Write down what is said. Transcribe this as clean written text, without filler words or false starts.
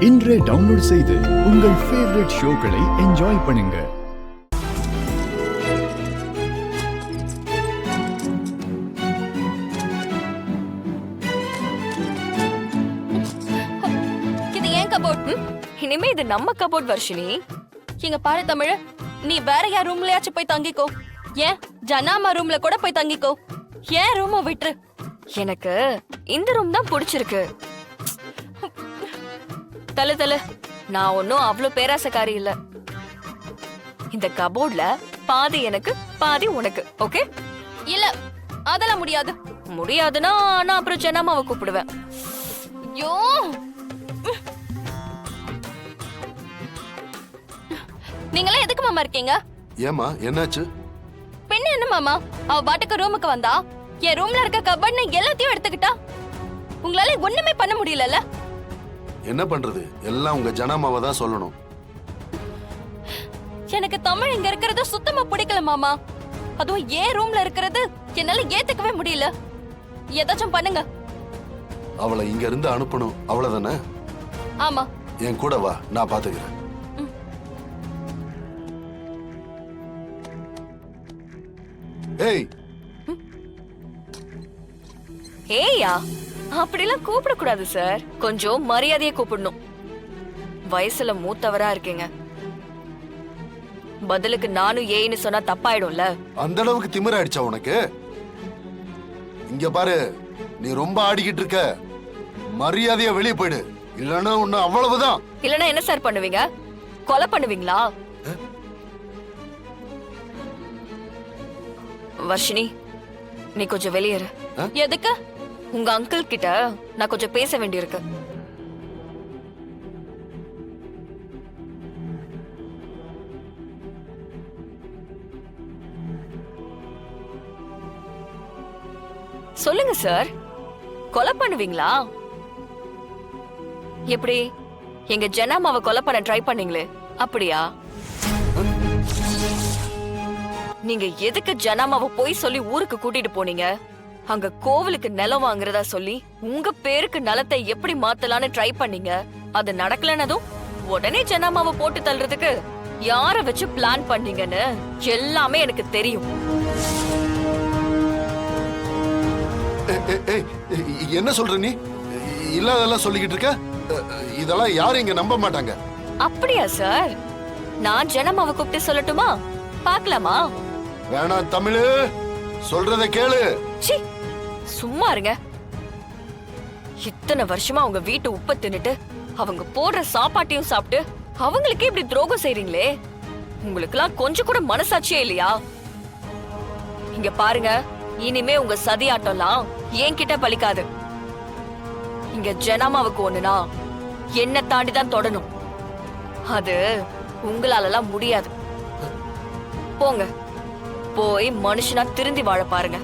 இன்றே டவுன்லோட் செய்து உங்கள் ஃபேவரட் ஷோக்களை என்ஜாய் பண்ணுங்க. இது ஏன் கபோர்ட்? இனிமே இது நம்ம கபோர்ட் வர்ஷினி. இங்க பாரு தமிழ், நீ வேற யார் ரூம்லயாச்சும் போய் தங்கிக்கோ. ஏன் ஜனாமா ரூம்ல கூட போய் தங்கிக்கோ. ஏன் ரூம விட்டுரு. எனக்கு இந்த ரூம் தான் பிடிச்சிருக்கு. தல தல, நான் ஒன்னும் அவ்வளவு பேராசக்காரி இல்ல. இந்த கபோர்ட்ல பாதி எனக்கு பாதி உனக்கு, ஓகே? இல்ல அதெல்லாம் முடியாது. முடியாதுன்னா நான் அப்புறம் ஜனாமாவை கூப்பிடுவேன். ஐயோ, நீங்களாம் எதுக்கு மாமா இருக்கீங்க? ஏமா என்னாச்சு? பெண்ணு என்ன மாமா, அவ பாட்டுக்கு ரூமுக்கு வந்தா என் ரூம்ல இருக்க கபோர்ட்னு எல்லாத்தையும் எடுத்துக்கிட்டா. உங்களால ஒண்ணுமே பண்ண முடியலல்ல? என்ன பண்றது, எல்லாம் உங்க ஜனாமாவை தான் சொல்லணும். எனக்கு தமிழ் இங்க இருக்கிறது சுத்தமா பிடிக்கல மாமா. அதுவும் ஏன் ரூம்ல இருக்கிறது என்னால ஏத்துக்கவே முடியல. ஏதாச்சும் பண்ணுங்க. அவளை இங்க இருந்து அனுப்பணும், அவ்வளவுதானே? ஆமா. என் கூட வா, நான் பாத்துக்கிறேன். ஏய் ஏயா, அப்படிலாம் கூப்பிட கூடாது சார். கொஞ்சம் மரியாதையை கூப்பிடணும். வயசுல மூத்தவரா இருக்கீங்க. பதிலுக்கு நானும் ஏன்னு சொன்னா தப்பாயிடும்ல. அந்த அளவுக்கு திமிராயிடுச்சா உனக்கு? இங்க பாரு, நீ ரொம்ப ஆடிக்கிட்டு இருக்க. மரியாதையா வெளியே போயிடு, இல்லன்னா உன்ன அவ்வளவுதான். இல்லன்னா என்ன சார் பண்ணுவீங்க? கொலை பண்ணுவீங்களா? வர்ஷினி, நீ கொஞ்சம் வெளியேறு. எதுக்கு? உங்க அங்கிள் கிட்ட நான் கொஞ்சம் பேச வேண்டியிருக்கு. சொல்லுங்க சார், கொலை பண்ணுவீங்களா? எப்படி எங்க ஜனாமாவை கொலை பண்ண ட்ரை பண்ணீங்களே, அப்படியா? நீங்க எதுக்கு ஜனாமாவை போய் சொல்லி ஊருக்கு கூட்டிட்டு போனீங்க? அங்க கோவிலுக்கு நிலம் வாங்குறதா சொல்லி உங்க பேருக்கு நிலத்தை எப்படி மாத்தலான்னு ட்ரை பண்ணீங்க. அது நடக்கலனதும் உடனே ஜனாமாவை போட்டு தள்ளுறதுக்கு யார வச்சு பிளான் பண்ணீங்கன்னு எல்லாமே எனக்கு தெரியும். என்ன சொல்ற நீ? இல்லாதெல்லாம் சொல்லிக்கிட்டு இருக்க. இதெல்லாம் யாரும் இங்க நம்ப மாட்டாங்க. அப்படியா சார்? நான் ஜனாமாவை கூப்பிட்டு சொல்லட்டுமா? பாக்கலாமா? வேணாம் தமிழ், சொல்றத கேளு. சி, சும்மா இருங்க. இத்தனை வருஷமா அவங்க வீட்டு உப்ப தின்னுட்டு அவங்க போடுற சாப்பாட்டையும் சாப்பிட்டு அவங்களுக்கே இப்படி துரோகம் செய்றீங்களே, உங்களுக்குலாம் கொஞ்சம் கூட மனசாட்சியே இல்லையா? இங்க பாருங்க, இனிமே உங்க சதி ஆட்டம்லாம் என்கிட்ட பலிக்காது. இங்க ஜனாமாவுக்கு ஒண்ணுனா என்ன தாண்டி தான் தொடணும். அது உங்களாலலாம் முடியாது. போங்க, போய் மனுஷனா திருந்தி வாழ பாருங்க.